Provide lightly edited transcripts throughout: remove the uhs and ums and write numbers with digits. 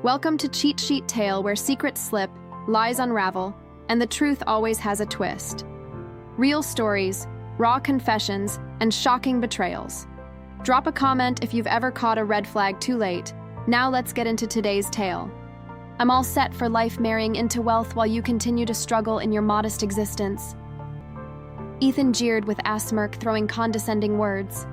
Welcome to Cheat Sheet Tale, where secrets slip, lies unravel, and the truth always has a twist. Real stories, raw confessions, and shocking betrayals. Drop a comment if you've ever caught a red flag too late. Now let's get into today's tale. I'm all set for life marrying into wealth while you continue to struggle in your modest existence. Ethan jeered with a smirk, throwing condescending words.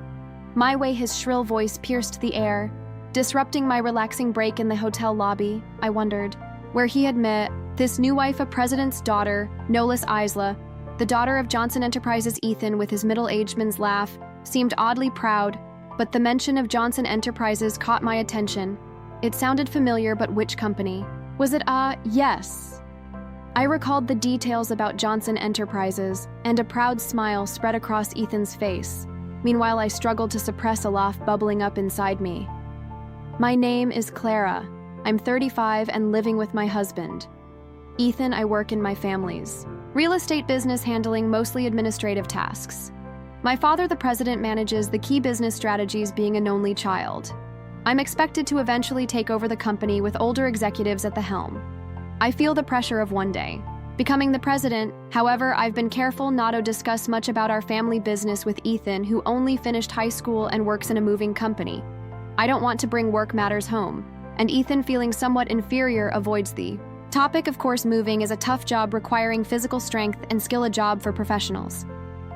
My way, his shrill voice pierced the air, disrupting my relaxing break in the hotel lobby. I wondered where he had met this new wife, a president's daughter, Nolis Isla, the daughter of Johnson Enterprises. Ethan, with his middle-aged man's laugh, seemed oddly proud, but the mention of Johnson Enterprises caught my attention. It sounded familiar, but which company? Was it yes. I recalled the details about Johnson Enterprises, and a proud smile spread across Ethan's face. Meanwhile, I struggled to suppress a laugh bubbling up inside me. My name is Clara. I'm 35 and living with my husband. Ethan, I work in my family's real estate business, handling mostly administrative tasks. My father, the president, manages the key business strategies, being an only child. I'm expected to eventually take over the company with older executives at the helm. I feel the pressure of one day becoming the president. However, I've been careful not to discuss much about our family business with Ethan, who only finished high school and works in a moving company. I don't want to bring work matters home, and Ethan, feeling somewhat inferior, avoids the topic. Of course, moving is a tough job requiring physical strength and skill, a job for professionals.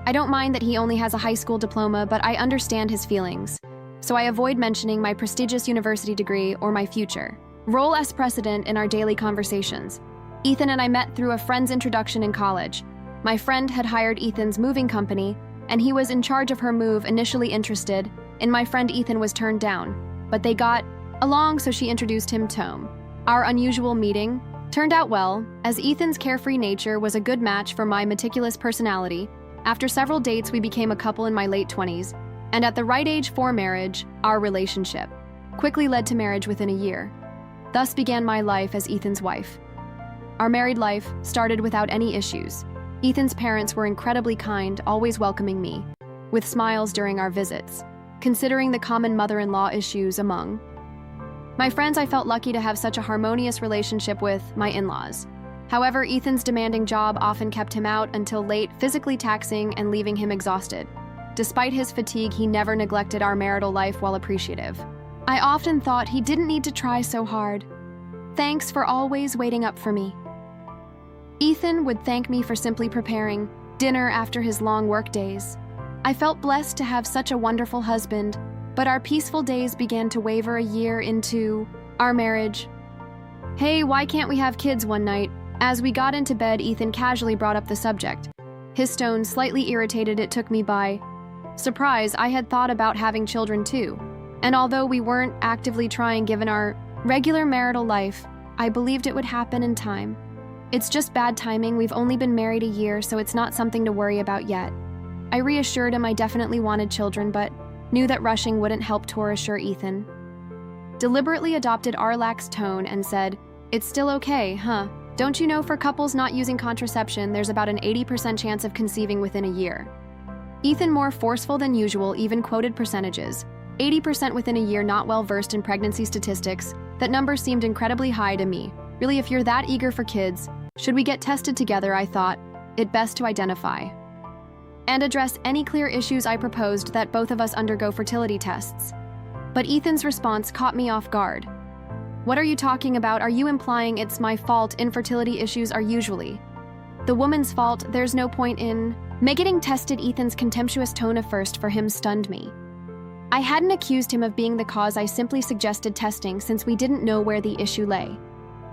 I don't mind that he only has a high school diploma, but I understand his feelings, so I avoid mentioning my prestigious university degree or my future role as president in our daily conversations. Ethan and I met through a friend's introduction in college. My friend had hired Ethan's moving company, and he was in charge of her move. Initially interested in my friend, Ethan was turned down, but they got along, so she introduced him to him. Our unusual meeting turned out well, as Ethan's carefree nature was a good match for my meticulous personality. After several dates, we became a couple in my late 20s, and at the right age for marriage. Our relationship quickly led to marriage within a year. Thus began my life as Ethan's wife. Our married life started without any issues. Ethan's parents were incredibly kind, always welcoming me with smiles during our visits. Considering the common mother-in-law issues among my friends, I felt lucky to have such a harmonious relationship with my in-laws. However, Ethan's demanding job often kept him out until late, physically taxing and leaving him exhausted. Despite his fatigue, he never neglected our marital life while appreciative. I often thought he didn't need to try so hard. Thanks for always waiting up for me. Ethan would thank me for simply preparing dinner after his long work days. I felt blessed to have such a wonderful husband, but our peaceful days began to waver a year into our marriage. Hey, why can't we have kids? One night, as we got into bed, Ethan casually brought up the subject. His tone slightly irritated. It took me by surprise. I had thought about having children too, and although we weren't actively trying given our regular marital life, I believed it would happen in time. It's just bad timing. We've only been married a year, so it's not something to worry about yet. I reassured him I definitely wanted children, but knew that rushing wouldn't help to reassure Ethan. Deliberately adopted our lax tone and said, "It's still okay, huh? Don't you know for couples not using contraception, there's about an 80% chance of conceiving within a year?" Ethan, more forceful than usual, even quoted percentages. 80% within a year. Not well versed in pregnancy statistics, that number seemed incredibly high to me. Really, if you're that eager for kids, should we get tested together? I thought it best to identify and address any clear issues. I proposed that both of us undergo fertility tests. But Ethan's response caught me off guard. What are you talking about? Are you implying it's my fault? Infertility issues are usually the woman's fault. There's no point in getting tested. Ethan's contemptuous tone of first for him stunned me. I hadn't accused him of being the cause. I simply suggested testing since we didn't know where the issue lay.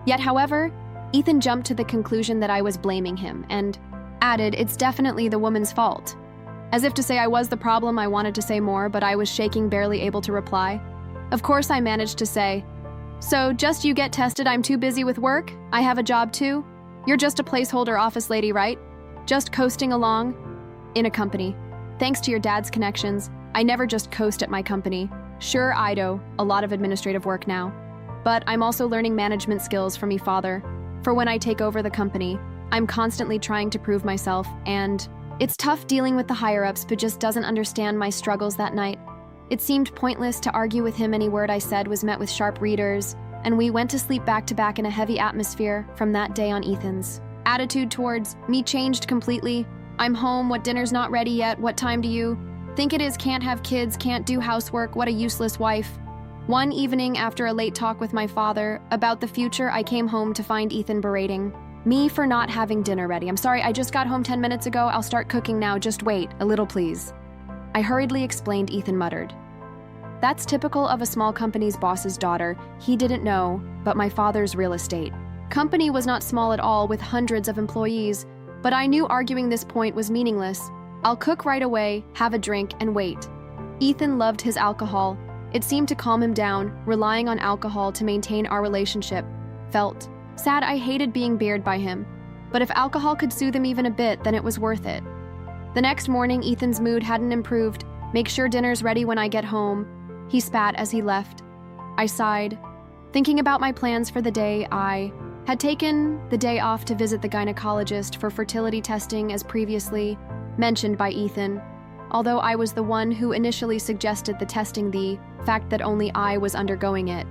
Yet, however, Ethan jumped to the conclusion that I was blaming him and added, "It's definitely the woman's fault." As if to say I was the problem. I wanted to say more, but I was shaking, barely able to reply. Of course, I managed to say, "So, just you get tested. I'm too busy with work. I have a job too. You're just a placeholder office lady, right? Just coasting along in a company. Thanks to your dad's connections, I never just coast at my company. Sure, I do a lot of administrative work now, but I'm also learning management skills from me father. For when I take over the company, I'm constantly trying to prove myself, and it's tough dealing with the higher-ups, but just doesn't understand my struggles that night. It seemed pointless to argue with him. Any word I said was met with sharp readers, and we went to sleep back to back in a heavy atmosphere from that day on. Ethan's attitude towards me changed completely. I'm home, what, dinner's not ready yet, what time do you think it is, can't have kids, can't do housework, what a useless wife. One evening after a late talk with my father about the future, I came home to find Ethan berating me for not having dinner ready. I'm sorry, I just got home 10 minutes ago, I'll start cooking now, just wait a little please. I hurriedly explained. Ethan muttered. That's typical of a small company's boss's daughter. He didn't know, but my father's real estate company was not small at all, with hundreds of employees, but I knew arguing this point was meaningless. I'll cook right away, have a drink, and wait. Ethan loved his alcohol. It seemed to calm him down. Relying on alcohol to maintain our relationship felt sad. I hated being beared by him, but if alcohol could soothe him even a bit, then it was worth it. The next morning, Ethan's mood hadn't improved. Make sure dinner's ready when I get home, he spat as he left. I sighed, thinking about my plans for the day. I had taken the day off to visit the gynecologist for fertility testing as previously mentioned by Ethan, although I was the one who initially suggested the testing. The fact that only I was undergoing it,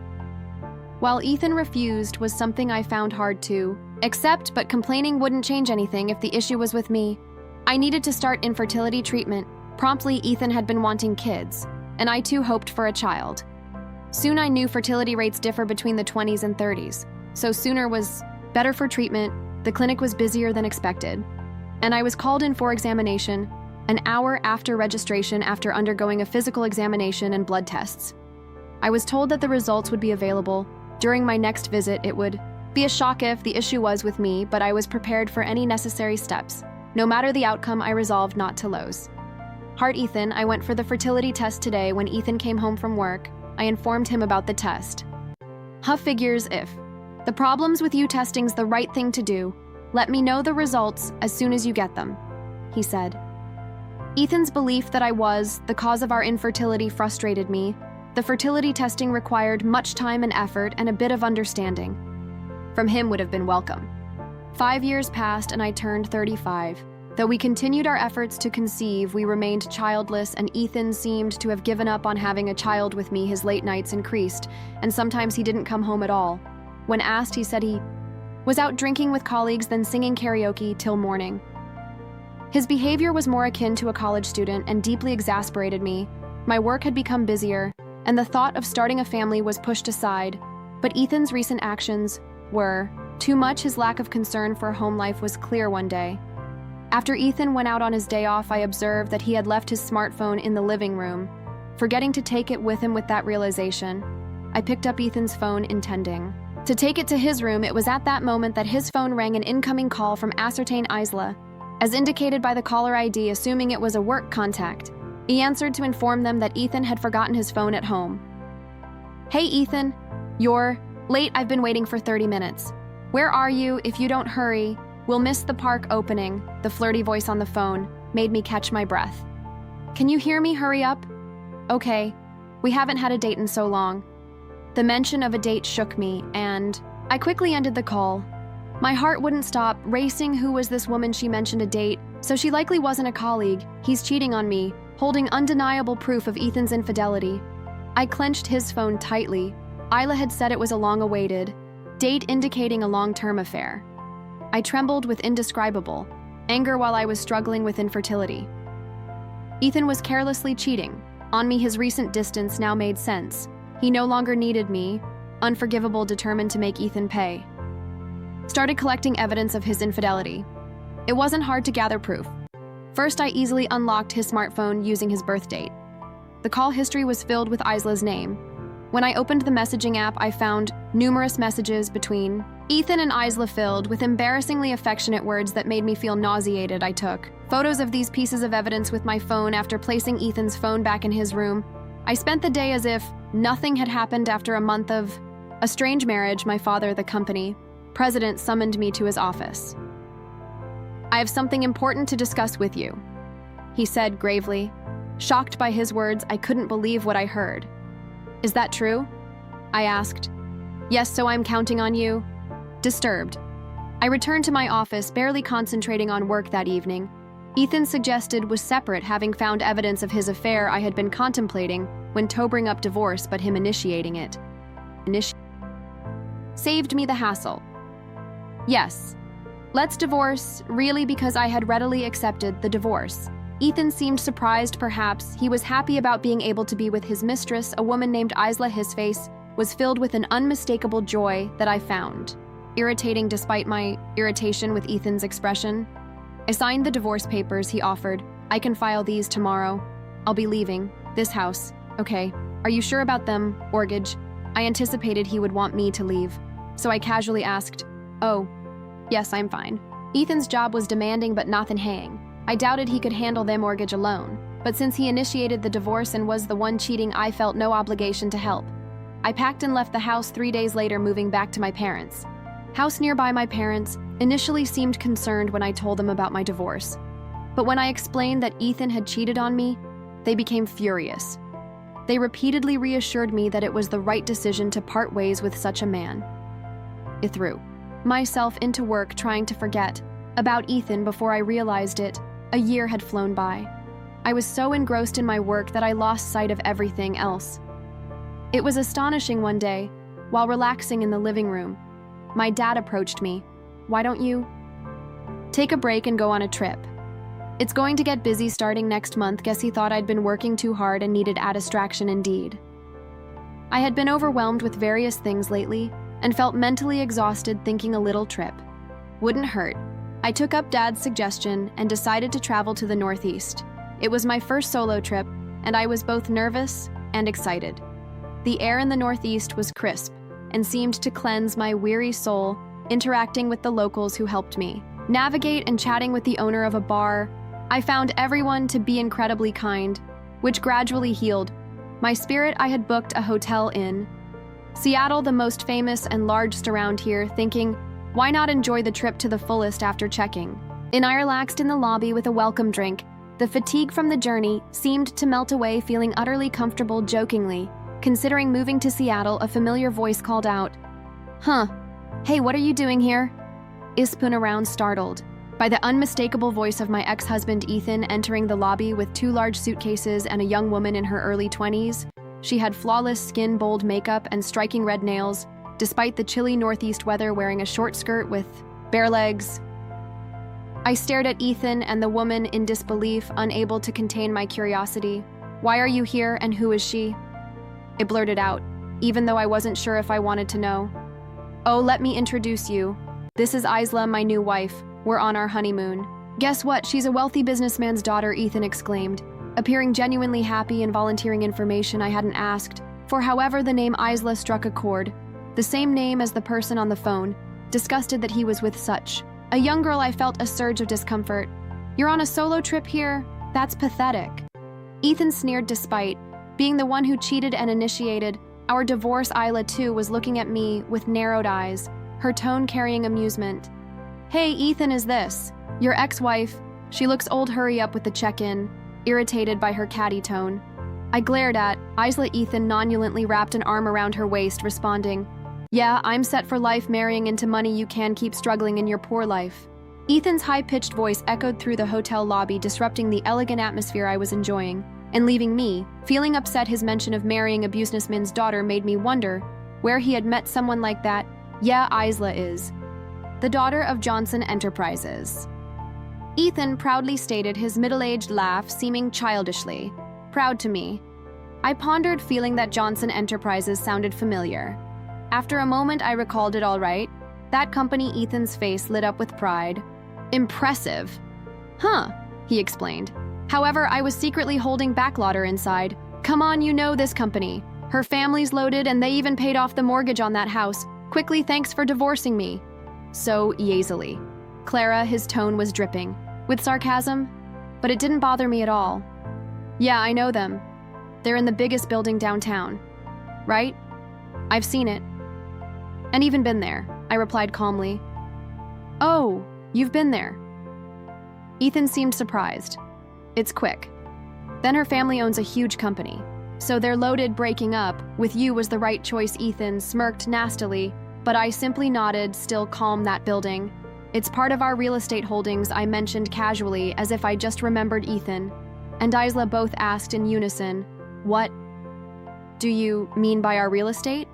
while Ethan refused, was something I found hard to accept, but complaining wouldn't change anything if the issue was with me. I needed to start infertility treatment promptly. Ethan had been wanting kids, and I too hoped for a child. Soon I knew fertility rates differ between the 20s and 30s, so sooner was better for treatment. The clinic was busier than expected, and I was called in for examination an hour after registration after undergoing a physical examination and blood tests. I was told that the results would be available during my next visit. It would be a shock if the issue was with me, but I was prepared for any necessary steps. No matter the outcome, I resolved not to lose heart. Ethan, I went for the fertility test today. When Ethan came home from work, I informed him about the test. Figures if the problems with you testing's the right thing to do, let me know the results as soon as you get them, he said. Ethan's belief that I was the cause of our infertility frustrated me. The fertility testing required much time and effort, and a bit of understanding from him would have been welcome. 5 years passed and I turned 35. Though we continued our efforts to conceive, we remained childless, and Ethan seemed to have given up on having a child with me. His late nights increased, and sometimes he didn't come home at all. When asked, he said he was out drinking with colleagues, then singing karaoke till morning. His behavior was more akin to a college student and deeply exasperated me. My work had become busier, and the thought of starting a family was pushed aside, but Ethan's recent actions were too much. His lack of concern for home life was clear one day. After Ethan went out on his day off, I observed that he had left his smartphone in the living room, forgetting to take it with him. With that realization, I picked up Ethan's phone, intending to take it to his room. It was at that moment that his phone rang, an incoming call from ascertain Isla, as indicated by the caller ID. Assuming it was a work contact, he answered to inform them that Ethan had forgotten his phone at home. Hey Ethan, you're late. I've been waiting for 30 minutes. Where are you? If you don't hurry, we'll miss the park opening. The flirty voice on the phone made me catch my breath. Can you hear me? Hurry up. Okay, we haven't had a date in so long. The mention of a date shook me, and I quickly ended the call. My heart wouldn't stop racing. Who was this woman? She mentioned a date, so she likely wasn't a colleague. He's cheating on me, holding undeniable proof of Ethan's infidelity. I clenched his phone tightly. Isla had said it was a long-awaited date, indicating a long-term affair. I trembled with indescribable anger while I was struggling with infertility. Ethan was carelessly cheating on me. His recent distance now made sense. He no longer needed me. Unforgivable, determined to make Ethan pay. Started collecting evidence of his infidelity. It wasn't hard to gather proof. First, I easily unlocked his smartphone using his birth date. The call history was filled with Isla's name. When I opened the messaging app, I found numerous messages between Ethan and Isla filled with embarrassingly affectionate words that made me feel nauseated. I took photos of these pieces of evidence with my phone. After placing Ethan's phone back in his room, I spent the day as if nothing had happened. After a month of a strange marriage, my father, the company president, summoned me to his office. I have something important to discuss with you, he said gravely. Shocked by his words, I couldn't believe what I heard. Is that true? I asked. Yes, so I'm counting on you. Disturbed, I returned to my office, barely concentrating on work that evening. Ethan suggested was separate, having found evidence of his affair I had been contemplating when sobering up divorce, but him initiating it. saved me the hassle. Yes. Let's divorce, really, because I had readily accepted the divorce. Ethan seemed surprised, perhaps. He was happy about being able to be with his mistress, a woman named Isla. His face was filled with an unmistakable joy that I found irritating despite my irritation with Ethan's expression. I signed the divorce papers he offered. I can file these tomorrow. I'll be leaving this house. Okay. Are you sure about them, mortgage? I anticipated he would want me to leave, so I casually asked, "Oh, yes, I'm fine." Ethan's job was demanding but nothing hang. I doubted he could handle their mortgage alone, but since he initiated the divorce and was the one cheating, I felt no obligation to help. I packed and left the house 3 days later, moving back to my parents' house nearby. My parents initially seemed concerned when I told them about my divorce, but when I explained that Ethan had cheated on me, they became furious. They repeatedly reassured me that it was the right decision to part ways with such a man. I threw myself into work trying to forget about Ethan. Before I realized it, a year had flown by. I was so engrossed in my work that I lost sight of everything else. It was astonishing. One day, while relaxing in the living room, my dad approached me. "Why don't you take a break and go on a trip? It's going to get busy starting next month." Guess he thought I'd been working too hard and needed a distraction indeed. I had been overwhelmed with various things lately and felt mentally exhausted. Thinking a little trip wouldn't hurt, I took up Dad's suggestion and decided to travel to the Northeast. It was my first solo trip, and I was both nervous and excited. The air in the Northeast was crisp and seemed to cleanse my weary soul. Interacting with the locals who helped me navigate and chatting with the owner of a bar, I found everyone to be incredibly kind, which gradually healed my spirit. I had booked a hotel in Seattle, the most famous and largest around here, thinking, why not enjoy the trip to the fullest? After checking in, I relaxed in the lobby with a welcome drink. The fatigue from the journey seemed to melt away, feeling utterly comfortable. Jokingly considering moving to Seattle, a familiar voice called out, Hey, what are you doing here?" I spun around, startled by the unmistakable voice of my ex-husband Ethan entering the lobby with 2 large suitcases and a young woman in her early 20s. She had flawless skin, bold makeup, and striking red nails, despite the chilly Northeast weather, wearing a short skirt with bare legs. I stared at Ethan and the woman in disbelief, unable to contain my curiosity. "Why are you here, and who is she?" I blurted out, even though I wasn't sure if I wanted to know. "Oh, let me introduce you. This is Isla, my new wife. We're on our honeymoon." "Guess what? She's a wealthy businessman's daughter," Ethan exclaimed, appearing genuinely happy and volunteering information I hadn't asked for. However, the name Isla struck a chord, the same name as the person on the phone. Disgusted that he was with such a young girl, I felt a surge of discomfort. "You're on a solo trip here? That's pathetic." Ethan sneered. Despite being the one who cheated and initiated our divorce, Isla too was looking at me with narrowed eyes, her tone carrying amusement. "Hey, Ethan, is this your ex-wife? She looks old. Hurry up with the check-in," irritated by her catty tone. I glared at Isla. Ethan nonchalantly wrapped an arm around her waist, responding, "Yeah, I'm set for life, marrying into money. You can keep struggling in your poor life." Ethan's high-pitched voice echoed through the hotel lobby, disrupting the elegant atmosphere I was enjoying, and leaving me feeling upset. His mention of marrying a businessman's daughter made me wonder where he had met someone like that. "Yeah, Isla is the daughter of Johnson Enterprises," Ethan proudly stated, his middle-aged laugh seeming childishly proud to me. I pondered, feeling that Johnson Enterprises sounded familiar. After a moment, I recalled it. "All right, that company." Ethan's face lit up with pride. "Impressive." He explained. However, I was secretly holding back laughter inside. "Come on, you know this company. Her family's loaded, and they even paid off the mortgage on that house. Quickly, thanks for divorcing me." So easily. Clara, his tone was dripping with sarcasm, but it didn't bother me at all. "Yeah, I know them. They're in the biggest building downtown, right? I've seen it. And even been there," I replied calmly. "Oh, you've been there?" Ethan seemed surprised. "It's quick. Then her family owns a huge company, so they're loaded. Breaking up with you was the right choice." Ethan smirked nastily, but I simply nodded, still calm. "That building, it's part of our real estate holdings," I mentioned casually, as if I just remembered. Ethan and Isla both asked in unison, "What do you mean by our real estate?"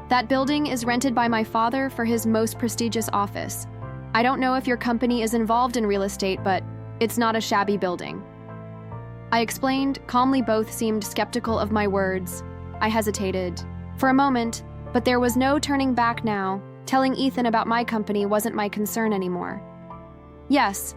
That building is rented by my father for his most prestigious office. I don't know if your company is involved in real estate, but it's not a shabby building. I explained, calmly. Both seemed skeptical of my words. I hesitated for a moment, but there was no turning back now. Telling Ethan about my company wasn't my concern anymore. Yes,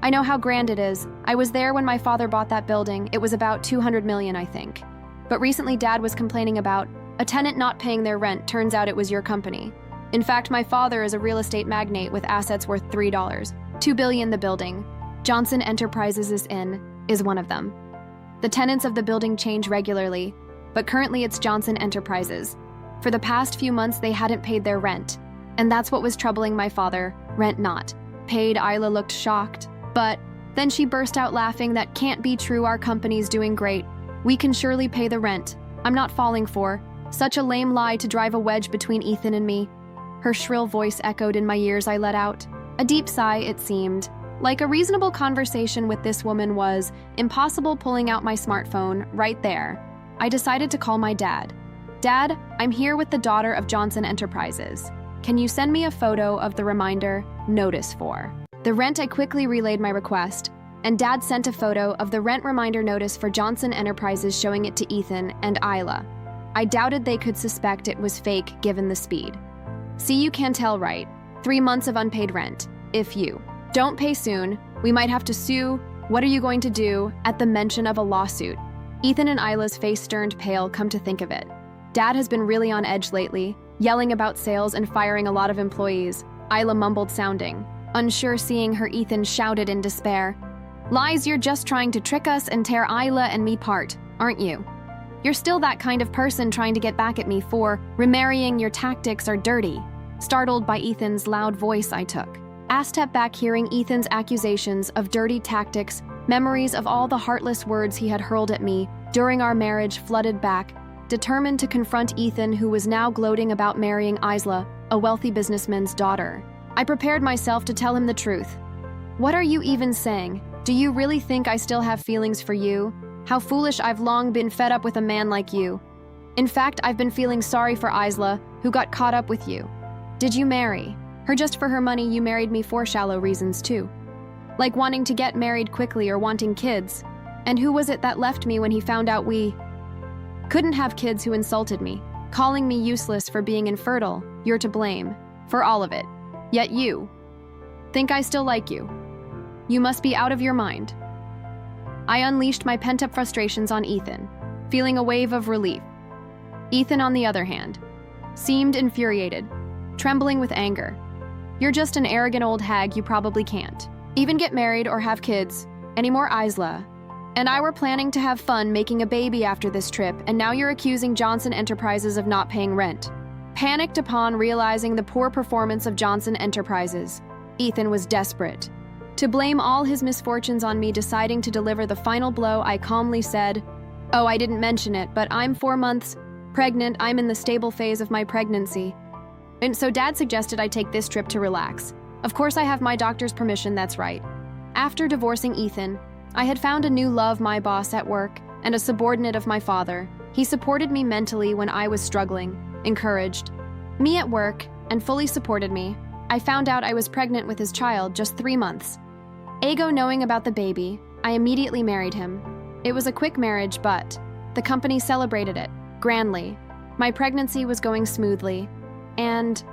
I know how grand it is. I was there when my father bought that building. It was about $200 million, I think. But recently Dad was complaining about a tenant not paying their rent. Turns out it was your company. In fact, my father is a real estate magnate with assets worth $2 billion. The building Johnson Enterprises is one of them. The tenants of the building change regularly, but currently it's Johnson Enterprises. For the past few months, they hadn't paid their rent, and that's what was troubling my father. Rent not paid. Isla looked shocked, but then she burst out laughing. That can't be true. Our company's doing great. We can surely pay the rent. I'm not falling for such a lame lie to drive a wedge between Ethan and me. Her shrill voice echoed in my ears. I let out a deep sigh. It seemed like a reasonable conversation with this woman was impossible. Pulling out my smartphone right there, I decided to call my dad. Dad, I'm here with the daughter of Johnson Enterprises. Can you send me a photo of the reminder notice for the rent? I quickly relayed my request, and Dad sent a photo of the rent reminder notice for Johnson Enterprises, showing it to Ethan and Isla. I doubted they could suspect it was fake given the speed. See, you can tell, right? 3 months of unpaid rent. If you don't pay soon, we might have to sue. What are you going to do at the mention of a lawsuit? Ethan and Isla's face turned pale. Come to think of it, Dad has been really on edge lately, yelling about sales and firing a lot of employees. Isla mumbled, sounding unsure. Seeing her, Ethan shouted in despair, Lies, you're just trying to trick us and tear Isla and me apart, aren't you? You're still that kind of person trying to get back at me for remarrying. Your tactics are dirty. Startled by Ethan's loud voice, I took a step back. Hearing Ethan's accusations of dirty tactics, memories of all the heartless words he had hurled at me during our marriage flooded back. Determined to confront Ethan, who was now gloating about marrying Isla, a wealthy businessman's daughter, I prepared myself to tell him the truth. What are you even saying? Do you really think I still have feelings for you? How foolish. I've long been fed up with a man like you. In fact, I've been feeling sorry for Isla, who got caught up with you. Did you marry her just for her money? You married me for shallow reasons too, like wanting to get married quickly or wanting kids. And who was it that left me when he found out we couldn't have kids? Who insulted me, calling me useless for being infertile? You're to blame for all of it. Yet you think I still like you. You must be out of your mind. I unleashed my pent-up frustrations on Ethan, feeling a wave of relief. Ethan, on the other hand, seemed infuriated, trembling with anger. You're just an arrogant old hag. You probably can't even get married or have kids anymore. Isla and I were planning to have fun making a baby after this trip, and now you're accusing Johnson Enterprises of not paying rent. Panicked upon realizing the poor performance of Johnson Enterprises, Ethan was desperate to blame all his misfortunes on me. Deciding to deliver the final blow, I calmly said, Oh, I didn't mention it, but I'm 4 months pregnant. I'm in the stable phase of my pregnancy. And so Dad suggested I take this trip to relax. Of course, I have my doctor's permission, that's right. After divorcing Ethan, I had found a new love, my boss at work, and a subordinate of my father. He supported me mentally when I was struggling, encouraged me at work, and fully supported me. I found out I was pregnant with his child just 3 months. Ago knowing about the baby, I immediately married him. It was a quick marriage, but the company celebrated it grandly. My pregnancy was going smoothly, and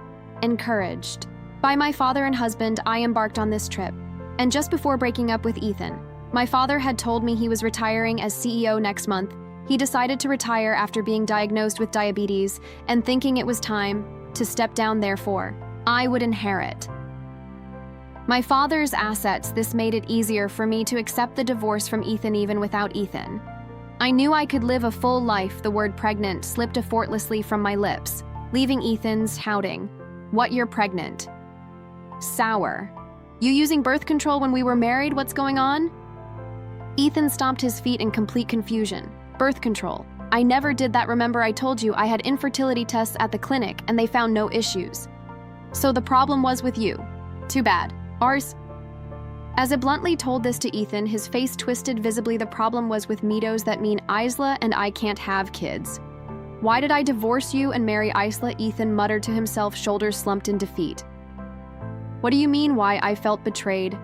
encouraged by my father and husband, I embarked on this trip. And just before breaking up with Ethan, my father had told me he was retiring as CEO next month. He decided to retire after being diagnosed with diabetes and thinking it was time to step down. Therefore, I would inherit my father's assets. This made it easier for me to accept the divorce from Ethan even without Ethan. I knew I could live a full life. The word pregnant slipped effortlessly from my lips, leaving Ethan's shouting, What, you're pregnant? Sour. You using birth control when we were married? What's going on? Ethan stomped his feet in complete confusion. Birth control? I never did that. Remember, I told you I had infertility tests at the clinic and they found no issues. So the problem was with you. Too bad. Ours. As I bluntly told this to Ethan, his face twisted visibly. The problem was with Mitos. That mean Isla and I can't have kids. Why did I divorce you and marry Isla? Ethan muttered to himself, shoulders slumped in defeat. What do you mean why I felt betrayed?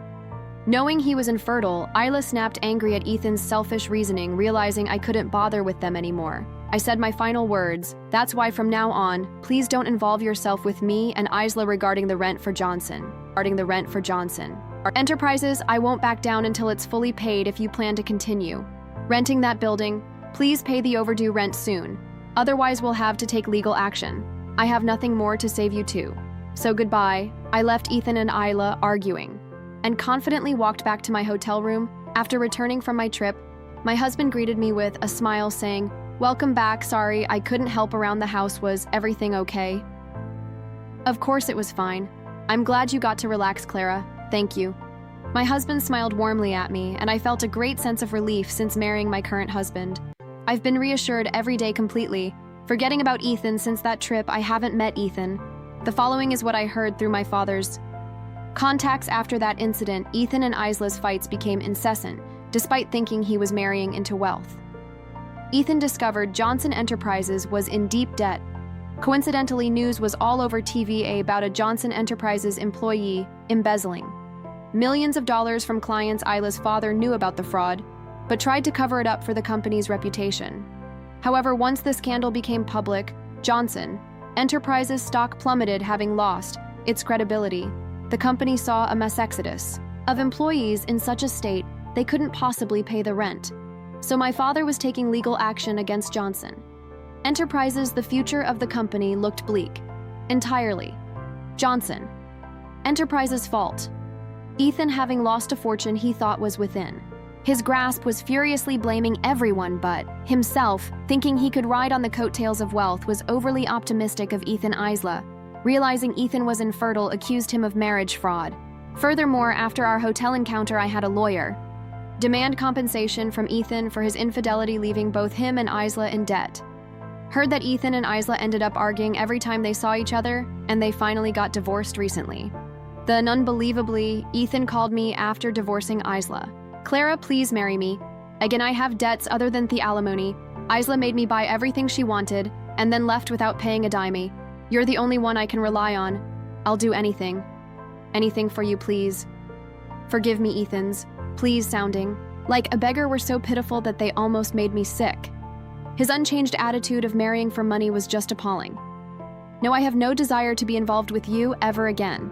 Knowing he was infertile, Isla snapped, angry at Ethan's selfish reasoning, realizing I couldn't bother with them anymore. I said my final words. That's why from now on, please don't involve yourself with me and Isla regarding the rent for Johnson. Our enterprises, I won't back down until it's fully paid if you plan to continue renting that building. Please pay the overdue rent soon. Otherwise, we'll have to take legal action. I have nothing more to save you too. So goodbye. I left Ethan and Isla arguing and confidently walked back to my hotel room. After returning from my trip, my husband greeted me with a smile, saying, "Welcome back. Sorry, I couldn't help around the house. Was everything okay?" Of course it was fine. I'm glad you got to relax, Clara. Thank you. My husband smiled warmly at me, and I felt a great sense of relief since marrying my current husband. I've been reassured every day completely. Forgetting about Ethan, since that trip, I haven't met Ethan. The following is what I heard through my father's contacts. After that incident, Ethan and Isla's fights became incessant, despite thinking he was marrying into wealth. Ethan discovered Johnson Enterprises was in deep debt. Coincidentally, news was all over TV about a Johnson Enterprises employee embezzling millions of dollars from clients. Isla's father knew about the fraud, but tried to cover it up for the company's reputation. However, once the scandal became public, Johnson Enterprises stock plummeted, having lost its credibility. The company saw a mass exodus of employees in such a state they couldn't possibly pay the rent. So my father was taking legal action against Johnson Enterprises. The future of the company looked bleak. Entirely Johnson Enterprises' fault. Ethan, having lost a fortune he thought was within his grasp, was furiously blaming everyone but himself, thinking he could ride on the coattails of wealth. Was overly optimistic of Ethan. Isla, realizing Ethan was infertile, accused him of marriage fraud. Furthermore, after our hotel encounter, I had a lawyer demand compensation from Ethan for his infidelity, leaving both him and Isla in debt. Heard that Ethan and Isla ended up arguing every time they saw each other, and they finally got divorced recently. Then, unbelievably, Ethan called me after divorcing Isla. "Clara, please marry me. Again, I have debts other than the alimony. Isla made me buy everything she wanted, and then left without paying a dime. You're the only one I can rely on. I'll do anything. Anything for you, please. Forgive me." Ethan's please sounding like a beggar were so pitiful that they almost made me sick. His unchanged attitude of marrying for money was just appalling. "No, I have no desire to be involved with you ever again.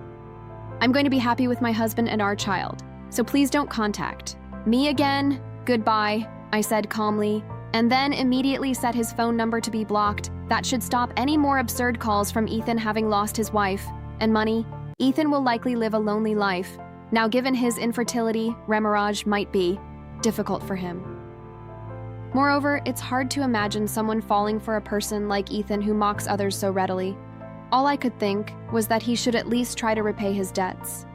I'm going to be happy with my husband and our child, so please don't contact me again. Goodbye," I said calmly, and then immediately set his phone number to be blocked. That should stop any more absurd calls from Ethan. Having lost his wife and money, Ethan will likely live a lonely life. Now, given his infertility, remarriage might be difficult for him. Moreover, it's hard to imagine someone falling for a person like Ethan who mocks others so readily. All I could think was that he should at least try to repay his debts.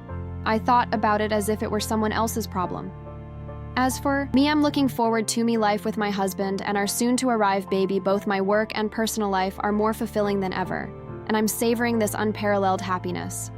I thought about it as if it were someone else's problem. As for me, I'm looking forward to my life with my husband and our soon-to-arrive baby. Both my work and personal life are more fulfilling than ever, and I'm savoring this unparalleled happiness.